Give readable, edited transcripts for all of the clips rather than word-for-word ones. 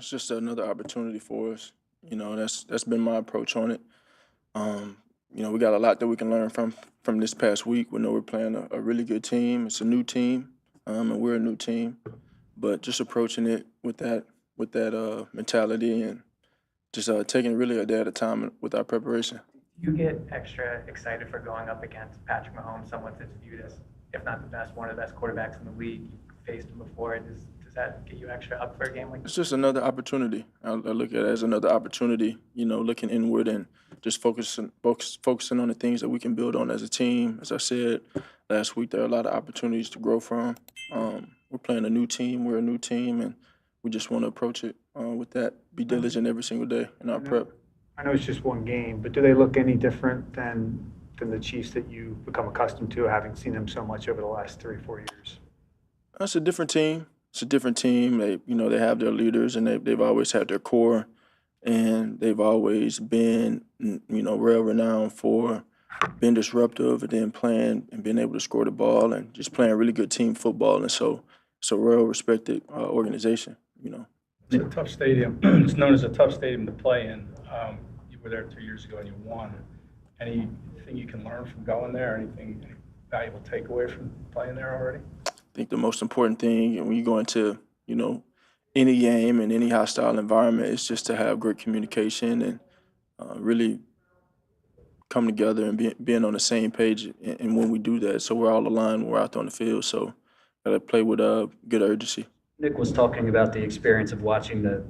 It's just another opportunity for us. That's been my approach on it. Um, we got a lot that we can learn from this past week. We know we're playing a really good team. It's a new team, and we're a new team. But just approaching it with that mentality and just taking really a day at a time with our preparation. You get extra excited for going up against Patrick Mahomes, someone that's viewed as, if not the best, one of the best quarterbacks in the league. You faced him before. Does that get you extra up for a game like It's this? just another opportunity. I look at it as another opportunity. Looking inward and just focusing on the things that we can build on as a team. As I said last week, there are a lot of opportunities to grow from. We're playing a new team. We're a new team, and we just want to approach it with that. Be diligent every single day in our prep. I know it's just one game, but do they look any different than the Chiefs that you've become accustomed to, having seen them so much over the last 3 or 4 years? It's a different team. It's a different team. They have their leaders, and they've always had their core, and they've always been, real renowned for being disruptive and then playing and being able to score the ball and just playing really good team football. And so it's a real respected organization. It's a tough stadium. It's known as a tough stadium to play in. You were there 2 years ago and you won. Anything you can learn from going there? Any valuable takeaway from playing there already? I think the most important thing when you go into, any game and any hostile environment is just to have great communication and really come together and being on the same page. And when we do that, so we're all aligned when we're out there on the field. So got to play with good urgency. Nick was talking about the experience of watching the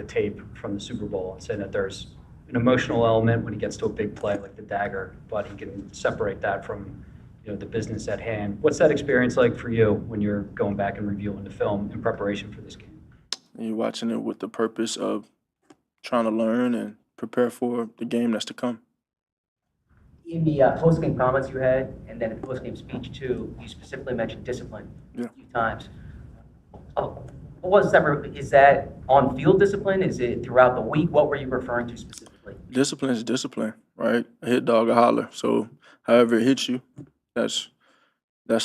tape from the Super Bowl and saying that there's an emotional element when he gets to a big play like the dagger, but he can separate that from the business at hand. What's that experience like for you when you're going back and reviewing the film in preparation for this game? And you're watching it with the purpose of trying to learn and prepare for the game that's to come. In the post-game comments you had, and then in the post-game speech too, you specifically mentioned discipline a few times. Is that on-field discipline? Is it throughout the week? What were you referring to specifically? Discipline is discipline, right? A hit dog, a holler. So however it hits you, that's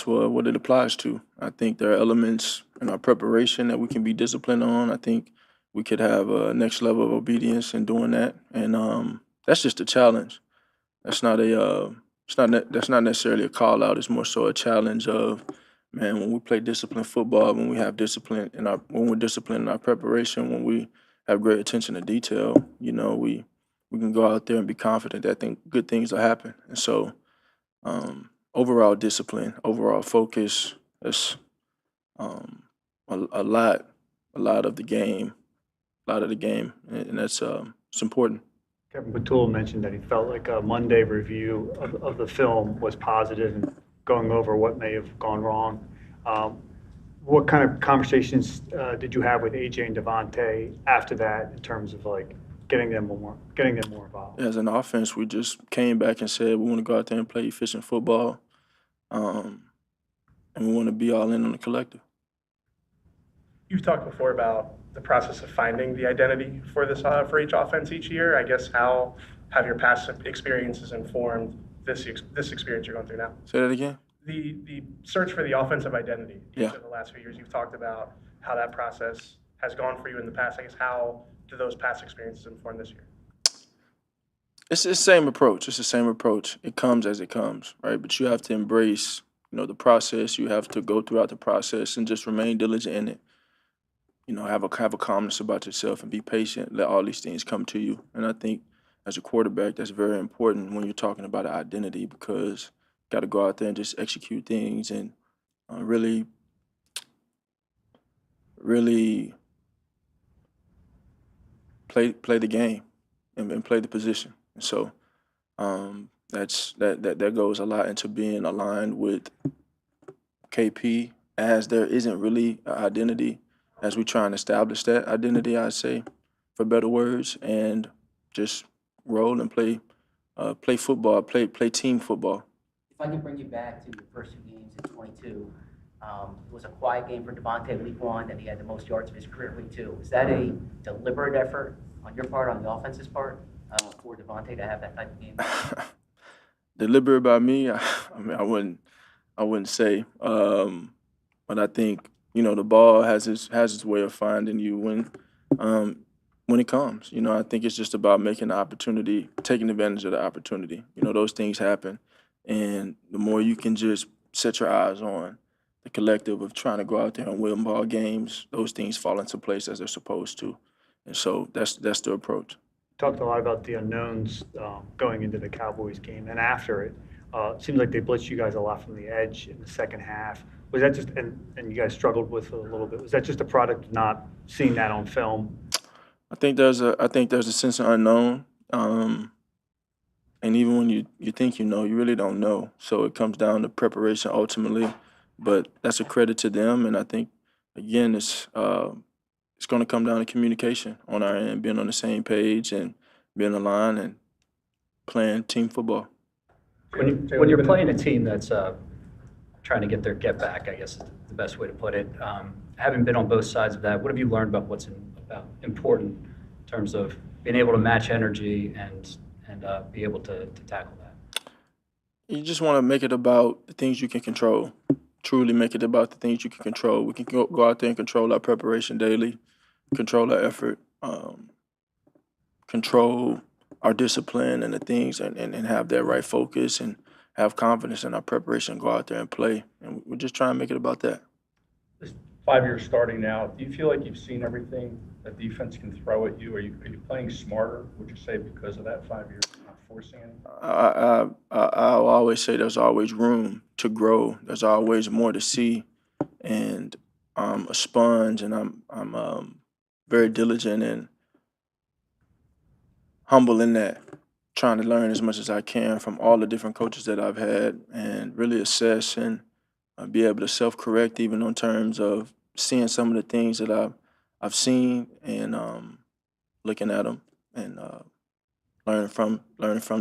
what it applies to. I think there are elements in our preparation that we can be disciplined on. I think we could have a next level of obedience in doing that, and that's just a challenge. That's not that's not necessarily a call out. It's more so a challenge of, man, when we play disciplined football, when we have discipline when we're disciplined in our preparation, when we have great attention to detail, we can go out there and be confident that good things will happen. And so, overall discipline, overall focus, that's a lot of the game, and that's it's important. Kevin Batul mentioned that he felt like a Monday review of the film was positive and going over what may have gone wrong. What kind of conversations did you have with AJ and Devontae after that in terms of getting them more involved? As an offense, we just came back and said we want to go out there and play efficient football, and we want to be all in on the collective. You've talked before about the process of finding the identity for for each offense each year. I guess how have your past experiences informed this experience you're going through now? Say that again? The search for the offensive identity Yeah. each of the last few years. You've talked about how that process has gone for you in the past. I guess how do those past experiences inform this year? It's the same approach. It's the same approach. It comes as it comes, right? But you have to embrace, the process. You have to go throughout the process and just remain diligent in it. Have a calmness about yourself and be patient. Let all these things come to you. And I think as a quarterback, that's very important when you're talking about an identity, because you got to go out there and just execute things and really play the game and play the position. And so that goes a lot into being aligned with KP, as there isn't really an identity, as we try and establish that identity, I'd say, for better words, and just roll and play football, play team football. If I can bring you back to your first two games in 22, it was a quiet game for Devontae week 1, and he had the most yards of his career week 2. Is that a deliberate effort on your part, on the offense's part, for Devontae to have that type of game? Deliberate by me, I wouldn't say, but I think the ball has its way of finding you when when it comes. You know, I think it's just about making the opportunity, taking advantage of the opportunity. You know, those things happen, and the more you can just set your eyes on the collective of trying to go out there and win ball games, those things fall into place as they're supposed to. And so that's the approach. Talked a lot about the unknowns going into the Cowboys game and after it. It seems like they blitzed you guys a lot from the edge in the second half. Was that just, and you guys struggled with it a little bit, was that just a product of not seeing that on film? I think there's a sense of unknown. And even when you think you know, you really don't know. So it comes down to preparation ultimately. But that's a credit to them. And I think, again, it's going to come down to communication on our end, being on the same page and being aligned and playing team football. When you're playing a team that's trying to get their get back, I guess is the best way to put it, having been on both sides of that, what have you learned about what's about important in terms of being able to match energy and be able to tackle that? You just want to make it about the things you can control. Truly make it about the things you can control. We can go out there and control our preparation daily, control our effort, control our discipline and the things, and have that right focus and have confidence in our preparation, go out there and play. And we're just trying to make it about that. This 5 years starting now, do you feel like you've seen everything that defense can throw at you? Are you playing smarter, would you say, because of that 5 years, not forcing anything? I'll always say there's always room to grow. There's always more to see. And I'm a sponge, and I'm very diligent and humble in that, trying to learn as much as I can from all the different coaches that I've had and really assess and be able to self-correct even on terms of seeing some of the things that I've seen and looking at them and learning from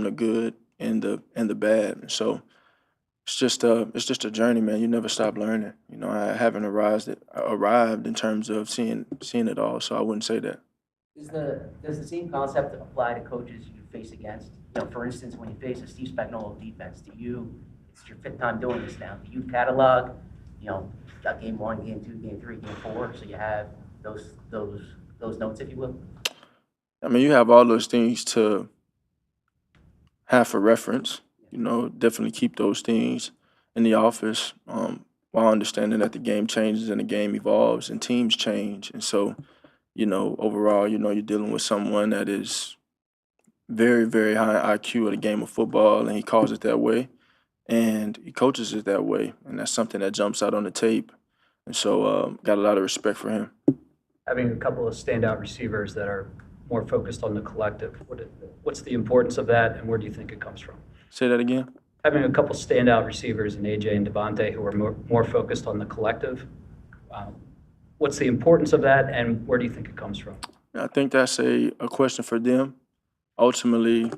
the good and the bad. And so it's just a journey, man. You never stop learning. You know, I haven't arrived in terms of seeing it all, so I wouldn't say that. Does the same concept apply to coaches you face against? You know, for instance, when you face a Steve Spagnuolo defense, it's your fifth time doing this now. Do you catalog, you know, game 1, game 2, game 3, game 4, so you have those notes, if you will? I mean, you have all those things to have for reference. You know, definitely keep those things in the office while understanding that the game changes and the game evolves and teams change. And so, you know, overall, you know, you're dealing with someone that is very, very high IQ at a game of football, and he calls it that way, and he coaches it that way, and that's something that jumps out on the tape. And so got a lot of respect for him. Having a couple of standout receivers that are more focused on the collective, what's the importance of that, and where do you think it comes from? Say that again? Having a couple standout receivers in AJ and Devontae who are more focused on the collective, what's the importance of that, and where do you think it comes from? I think that's a question for them. Ultimately,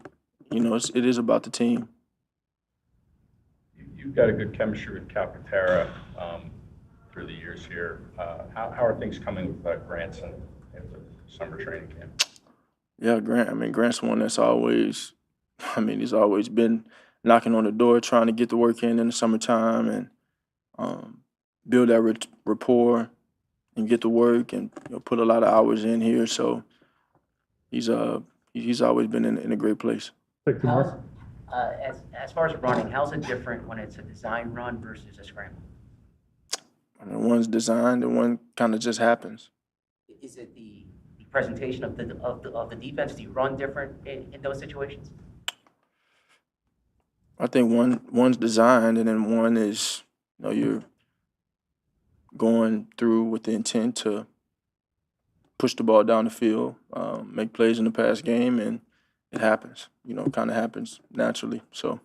you know, it is about the team. You've got a good chemistry with Calcaterra through the years here. How are things coming with Granson in the summer training camp? Yeah, Grant's one that's always, he's always been knocking on the door, trying to get the work in the summertime and build that rapport and get to work and, you know, put a lot of hours in here. So he's always been in a great place. As far as running, how's it different when it's a design run versus a scramble? I mean, one's designed and one kind of just happens. Is it the presentation of the defense? Do you run different in those situations? I think one's designed, and then one is, you know, you're going through with the intent to push the ball down the field, make plays in the pass game, and it happens. You know, kind of happens naturally. So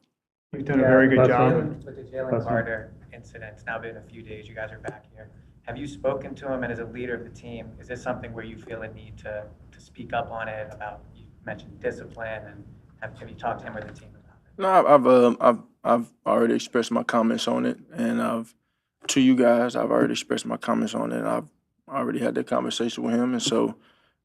You've done a very good job. With the Jalen Carter incident, it's now been a few days, you guys are back here. Have you spoken to him, and as a leader of the team, is this something where you feel a need to speak up on it about, you mentioned discipline, and have you talked to him or the team about it? no, I've already expressed my comments on it, and to you guys, I've already expressed my comments on it. And I've already had that conversation with him, and so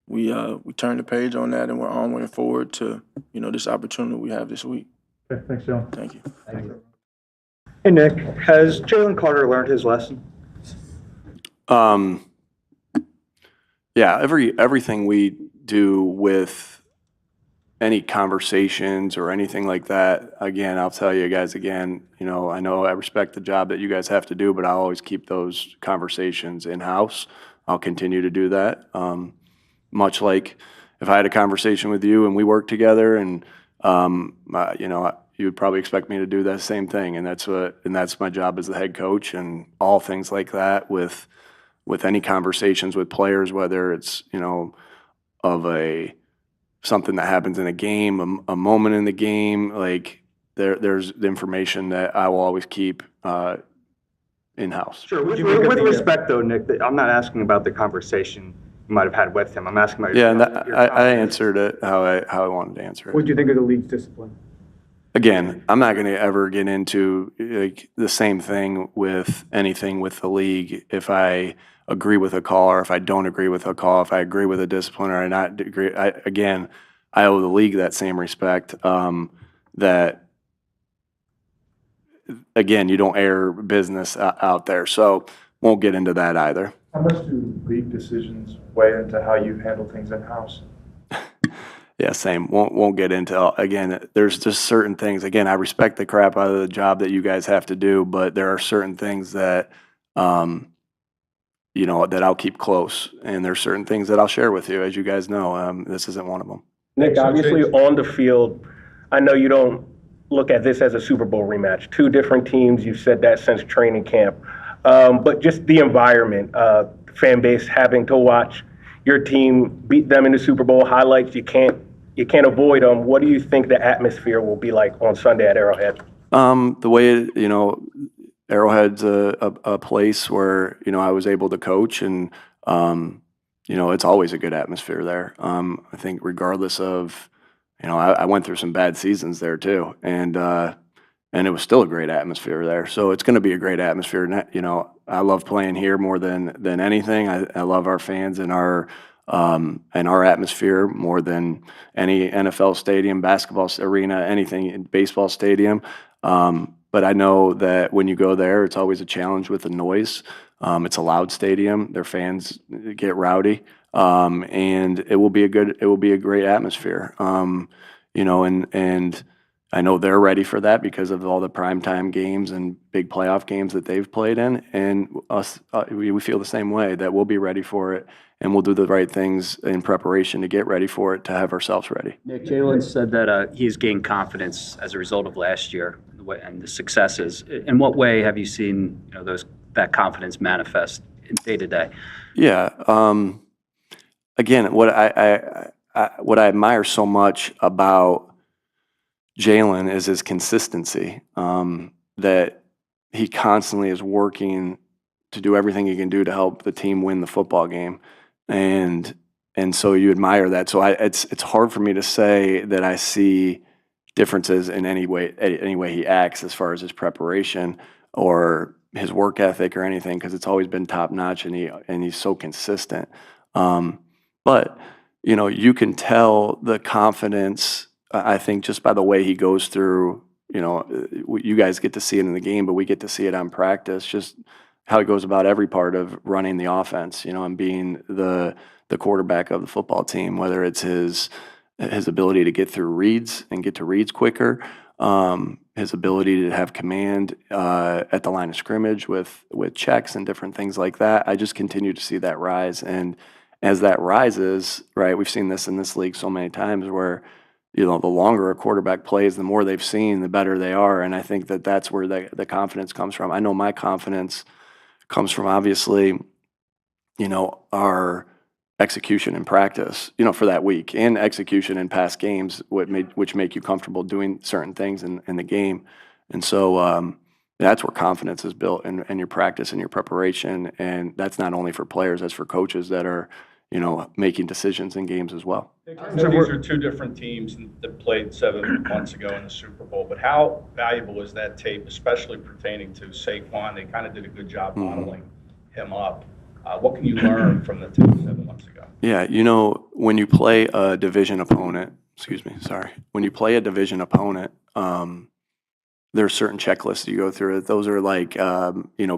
we turned the page on that, and we're onward forward to, you know, this opportunity we have this week. Okay, thanks, Jalen. Thank you. Thank you. Hey, Nick, has Jalen Carter learned his lesson? Yeah, everything we do with any conversations or anything like that, again, I'll tell you guys again, I know I respect the job that you guys have to do, but I'll always keep those conversations in-house. I'll continue to do that. Much like if I had a conversation with you and we worked together and, you would probably expect me to do that same thing. And that's my job as the head coach, and all things like that with any conversations with players, whether it's, of something that happens in a game, a moment in the game, like there's the information that I will always keep in-house. Sure. With respect, though, Nick, I'm not asking about the conversation you might have had with him. I'm asking about Yeah, and your I confidence. answered it how I wanted to answer What it. do you think of the league's discipline? Again, I'm not going to ever get into like the same thing with anything with the league. If I agree with a call or if I don't agree with a call, if I agree with a discipline or I not agree, I owe the league that same respect. That again, you don't air business out there, so won't get into that either. How much do league decisions weigh into how you handle things in-house? Yeah, same. Won't get into, again, there's just certain things. Again, I respect the crap out of the job that you guys have to do, but there are certain things that, that I'll keep close. And there's certain things that I'll share with you, as you guys know. This isn't one of them. Nick, obviously on the field, I know you don't look at this as a Super Bowl rematch. Two different teams, you've said that since training camp. But just the environment, fan base having to watch your team beat them in the Super Bowl, highlights, you can't avoid them. What do you think the atmosphere will be like on Sunday at Arrowhead? The way, Arrowhead's a place where, I was able to coach, and, it's always a good atmosphere there. I think regardless of, I went through some bad seasons there too, and it was still a great atmosphere there. So it's going to be a great atmosphere. And, I love playing here more than anything. I love our fans and our atmosphere more than any NFL stadium, basketball arena, anything, baseball stadium. But I know that when you go there, it's always a challenge with the noise. It's a loud stadium. Their fans get rowdy, and it will be a great atmosphere. And I know they're ready for that because of all the primetime games and big playoff games that they've played in. And us, we feel the same way, that we'll be ready for it, and we'll do the right things in preparation to get ready for it, to have ourselves ready. Nick, Jalen said that he's gained confidence as a result of last year and the successes. In what way have you seen that confidence manifest in day to day? Yeah. Again, what I admire so much about Jalen is his consistency, that he constantly is working to do everything he can do to help the team win the football game. And so you admire that. So it's hard for me to say that I see differences in any way he acts as far as his preparation or his work ethic or anything, because it's always been top notch, and he's so consistent. But you can tell the confidence, I think, just by the way he goes through. You guys get to see it in the game, but we get to see it on practice, just how he goes about every part of running the offense, and being the quarterback of the football team, whether it's his ability to get through reads and get to reads quicker, his ability to have command at the line of scrimmage with checks and different things like that. I just continue to see that rise. And as that rises, right, we've seen this in this league so many times where, the longer a quarterback plays, the more they've seen, the better they are. And I think that that's where the confidence comes from. I know my confidence comes from, obviously, our execution in practice, for that week, and execution in past games, which make you comfortable doing certain things in the game. And so that's where confidence is built in your practice and your preparation. And that's not only for players, that's for coaches that are, making decisions in games as well. So these are two different teams that played 7 months ago in the Super Bowl, but how valuable is that tape, especially pertaining to Saquon? They kind of did a good job modeling him up. What can you learn from the tape 7 months ago? Yeah, when you play a division opponent, when you play a division opponent, there's certain checklists you go through. Those are like,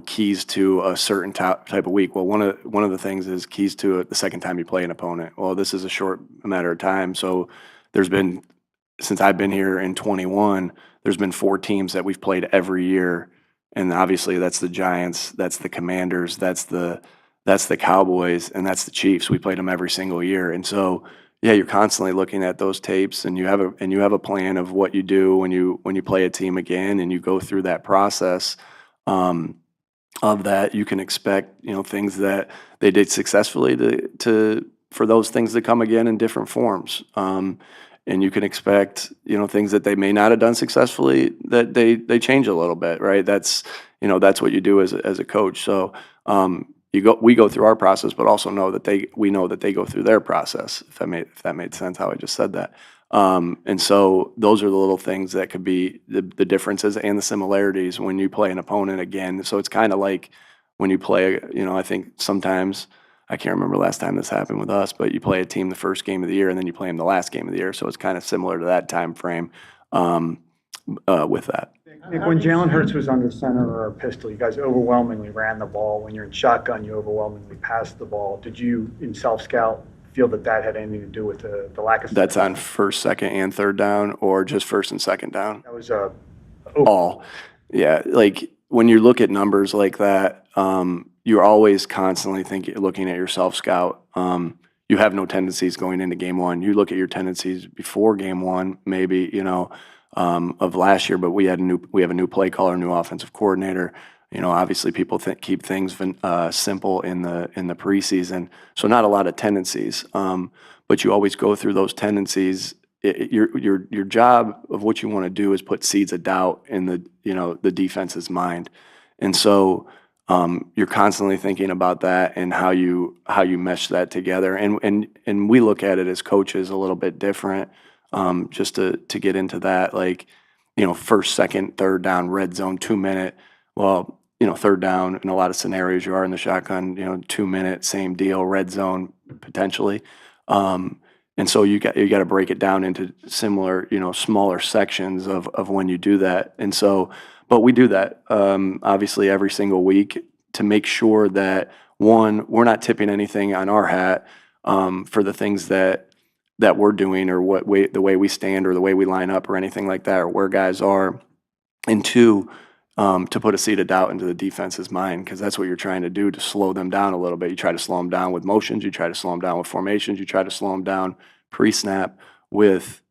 keys to a certain type of week. Well, one of the things is keys to it the second time you play an opponent. Well, this is a short matter of time. So there's been, since I've been here in 21, there's been 4 teams that we've played every year. And obviously that's the Giants, that's the Commanders, that's the Cowboys, and that's the Chiefs. We played them every single year. And so, yeah, you're constantly looking at those tapes, and you have a plan of what you do when you play a team again, and you go through that process. Of that, you can expect things that they did successfully for those things to come again in different forms. And you can expect things that they may not have done successfully, that they change a little bit, right? That's what you do as a coach. So we go through our process, but also we know that they go through their process. If that made sense, how I just said that. And so those are the little things that could be the differences and the similarities when you play an opponent again. So it's kind of like when you play, I think sometimes, I can't remember last time this happened with us, but you play a team the first game of the year and then you play them the last game of the year. So it's kind of similar to that time frame with that. Nick, when Jalen Hurts was under center or pistol, you guys overwhelmingly ran the ball. When you're in shotgun, you overwhelmingly passed the ball. Did you, in self-scout, feel that had anything to do with the lack of... That's on first, second, and third down, or just first and second down? That was all. Yeah, like when you look at numbers like that, you're always constantly looking at your self-scout. You have no tendencies going into game one. You look at your tendencies before game one, maybe, of last year, but we have a new play caller, new offensive coordinator. Obviously people keep things simple in the preseason, so not a lot of tendencies. But you always go through those tendencies. Your job of what you want to do is put seeds of doubt in the defense's mind, and so you're constantly thinking about that and how you mesh that together. And we look at it as coaches a little bit different. Just to get into that, like, first, second, third down, red zone, 2 minute. Well, third down in a lot of scenarios you are in the shotgun, 2 minute, same deal, red zone potentially. And so you got to break it down into similar, smaller sections of when you do that. And so, but we do that obviously every single week to make sure that, one, we're not tipping anything on our hat for the things that we're doing, or the way we stand, or the way we line up, or anything like that, or where guys are. And two, to put a seed of doubt into the defense's mind, because that's what you're trying to do, to slow them down a little bit. You try to slow them down with motions, you try to slow them down with formations, you try to slow them down pre-snap with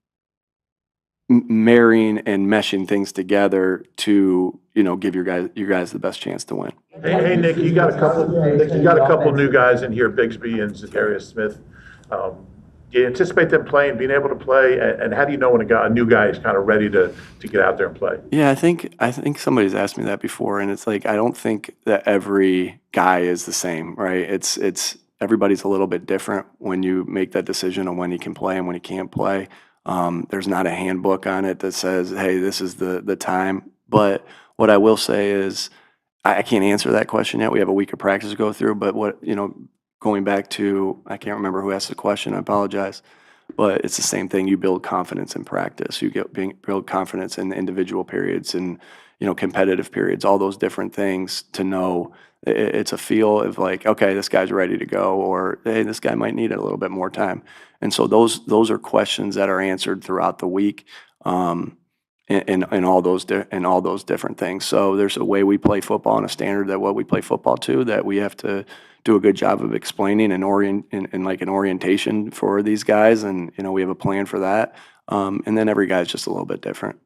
marrying and meshing things together to give your guys the best chance to win. Hey Nick, you got a couple new guys in here, Bigsby and Zacharias Smith. Do you anticipate them being able to play, and how do you know when a new guy is kind of ready to get out there and play? Yeah, I think somebody's asked me that before, and it's like, I don't think that every guy is the same, right? It's everybody's a little bit different when you make that decision on when he can play and when he can't play. There's not a handbook on it that says, hey, this is the time. But what I will say is, I can't answer that question yet. We have a week of practice to go through, but going back to, I can't remember who asked the question, I apologize, but it's the same thing. You build confidence in practice. You build confidence in individual periods and, competitive periods, all those different things, to know it's a feel of like, okay, this guy's ready to go, or hey, this guy might need a little bit more time. And so those are questions that are answered throughout the week, in all those different things. So there's a way we play football and a standard that what we play football to, that we have to do a good job of explaining and like an orientation for these guys, and we have a plan for that. And then every guy's just a little bit different.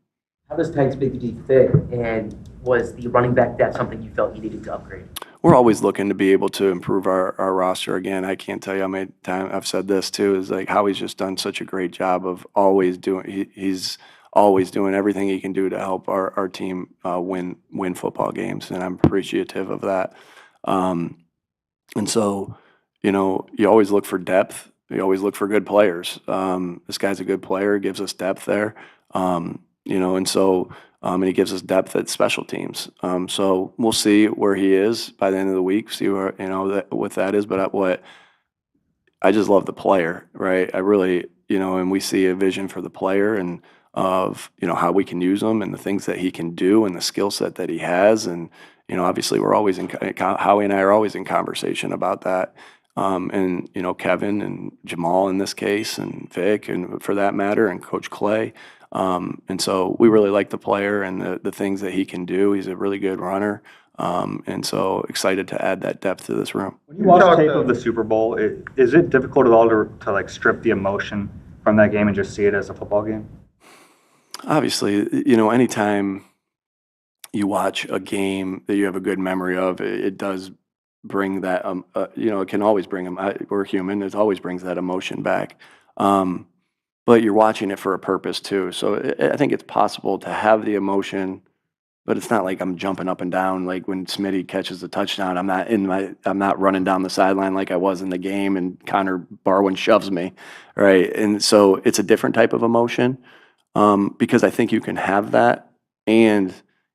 How does Titans Spitgate fit, and was the running back depth something you felt you needed to upgrade? We're always looking to be able to improve our roster. Again, I can't tell you how many times I've said this too, is like Howie's just done such a great job of always doing, he's always doing everything he can do to help our team win football games, and I'm appreciative of that. And so, you always look for depth. You always look for good players. This guy's a good player, gives us depth there. And so, and he gives us depth at special teams. So we'll see where he is by the end of the week, see where, what that is. But I just love the player, right? I really, and we see a vision for the player and of, how we can use him and the things that he can do and the skill set that he has. And, obviously we're always Howie and I are always in conversation about that. And, Kevin and Jamal in this case and Vic and for that matter and Coach Clay. And so we really like the player and the things that he can do. He's a really good runner. And so excited to add that depth to this room. When you watch tape of the Super Bowl, is it difficult at all to like strip the emotion from that game and just see it as a football game? Obviously, anytime you watch a game that you have a good memory of, it does bring that, it can always bring them. We're human. It always brings that emotion back. But you're watching it for a purpose too. So I think it's possible to have the emotion, but it's not like I'm jumping up and down like when Smitty catches the touchdown. I'm not running down the sideline like I was in the game and Connor Barwin shoves me, right? And so it's a different type of emotion because I think you can have that and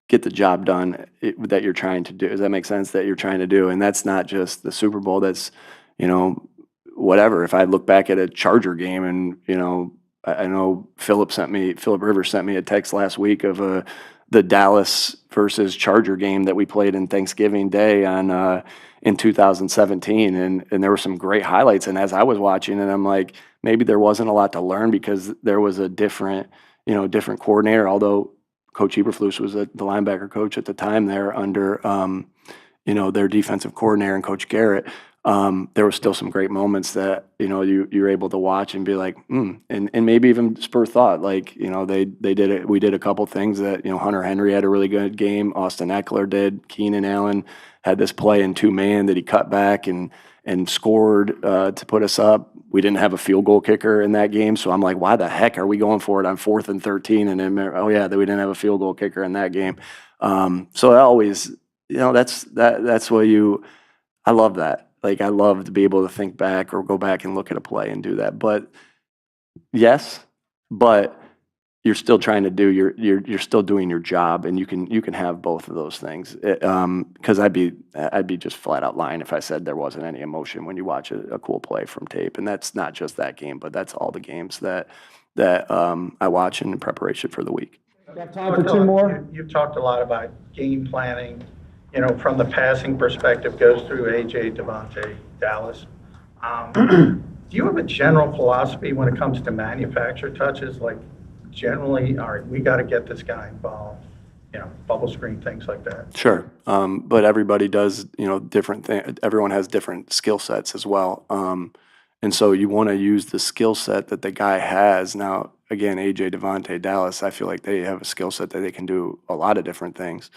get the job done that you're trying to do. Does that make sense? That you're trying to do, and that's not just the Super Bowl. That's whatever. If I look back at a Charger game and I know Philip Rivers sent me a text last week of the Dallas versus Charger game that we played in Thanksgiving Day in 2017, and there were some great highlights. And as I was watching it, I'm like, maybe there wasn't a lot to learn because there was a different coordinator. Although Coach Eberflus was the linebacker coach at the time there under their defensive coordinator and Coach Garrett. There were still some great moments that you're able to watch and be like, and maybe even spur thought. Like they did it. We did a couple things that Hunter Henry had a really good game. Austin Eckler did. Keenan Allen had this play in 2-man that he cut back and scored to put us up. We didn't have a field goal kicker in that game, so I'm like, why the heck are we going for it on 4th and 13? And then that we didn't have a field goal kicker in that game. So I always that's what I love that. Like, I love to be able to think back or go back and look at a play and do that. But yes, but you're still trying to do you're still doing your job, and you can have both of those things. Because I'd be just flat out lying if I said there wasn't any emotion when you watch a cool play from tape. And that's not just that game, but that's all the games that I watch in preparation for the week. We have time for 2 more. You've talked a lot about game planning. From the passing perspective, goes through AJ, Devontae, Dallas. Do you have a general philosophy when it comes to manufacture touches? Like, generally, all right, we got to get this guy involved, bubble screen, things like that. Sure. But everybody does, different things. Everyone has different skill sets as well. And so you want to use the skill set that the guy has. Now, again, AJ, Devontae, Dallas, I feel like they have a skill set that they can do a lot of different things.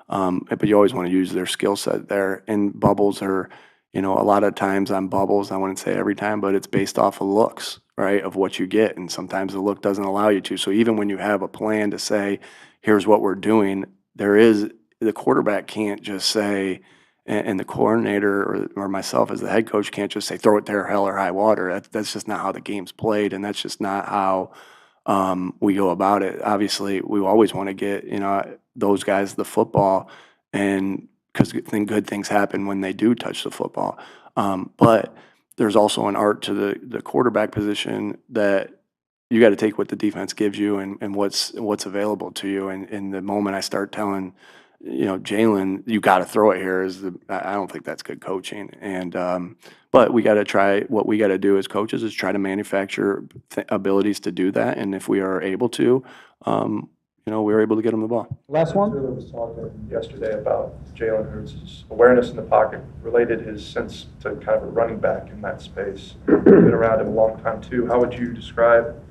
But you always want to use their skill set there. And bubbles are, a lot of times on bubbles, I wouldn't say every time, but it's based off of looks, right, of what you get. And sometimes the look doesn't allow you to. So even when you have a plan to say, here's what we're doing, the quarterback can't just say, and the coordinator or myself as the head coach can't just say, throw it there, hell or high water. That's just not how the game's played. And that's just not how we go about it. Obviously, we always want to get, those guys the football, and because good things happen when they do touch the football. But there's also an art to the quarterback position that you got to take what the defense gives you and what's available to you. And the moment I start telling, Jalen, you got to throw it here, I don't think that's good coaching. And but we got to try. What we got to do as coaches is try to manufacture abilities to do that. And if we are able to, we were able to get him the ball. Last one. There was talking yesterday about Jalen Hurts' awareness in the pocket, related his sense to kind of a running back in that space. You've been around him a long time too. How would you describe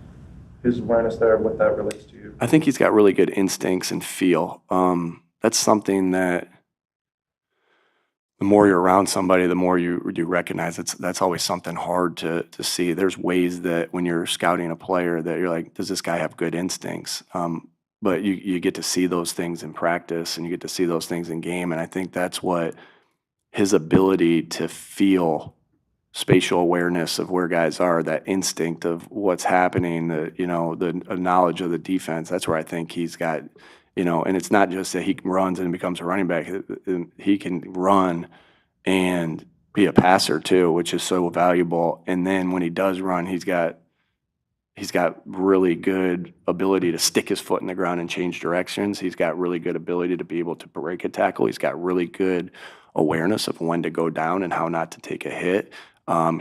his awareness there, what that relates to you? I think he's got really good instincts and feel. That's something that the more you're around somebody, the more you recognize that's always something hard to see. There's ways that when you're scouting a player that you're like, does this guy have good instincts? But you get to see those things in practice and you get to see those things in game. And I think that's what his ability to feel spatial awareness of where guys are, that instinct of what's happening, the knowledge of the defense. That's where I think he's got, and it's not just that he runs and becomes a running back. He can run and be a passer too, which is so valuable. And then when he does run, he's got He's got really good ability to stick his foot in the ground and change directions. He's got really good ability to be able to break a tackle. He's got really good awareness of when to go down and how not to take a hit.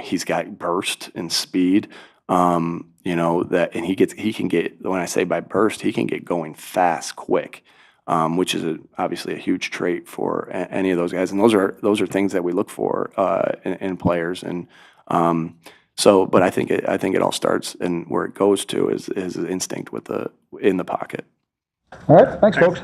He's got burst and speed. You know, and he can get, when I say by burst, he can get going fast, quick, which is obviously a huge trait for any of those guys. And those are things that we look for in players. And but I think it all starts, and where it goes to is instinct in the pocket. All right, thanks, folks.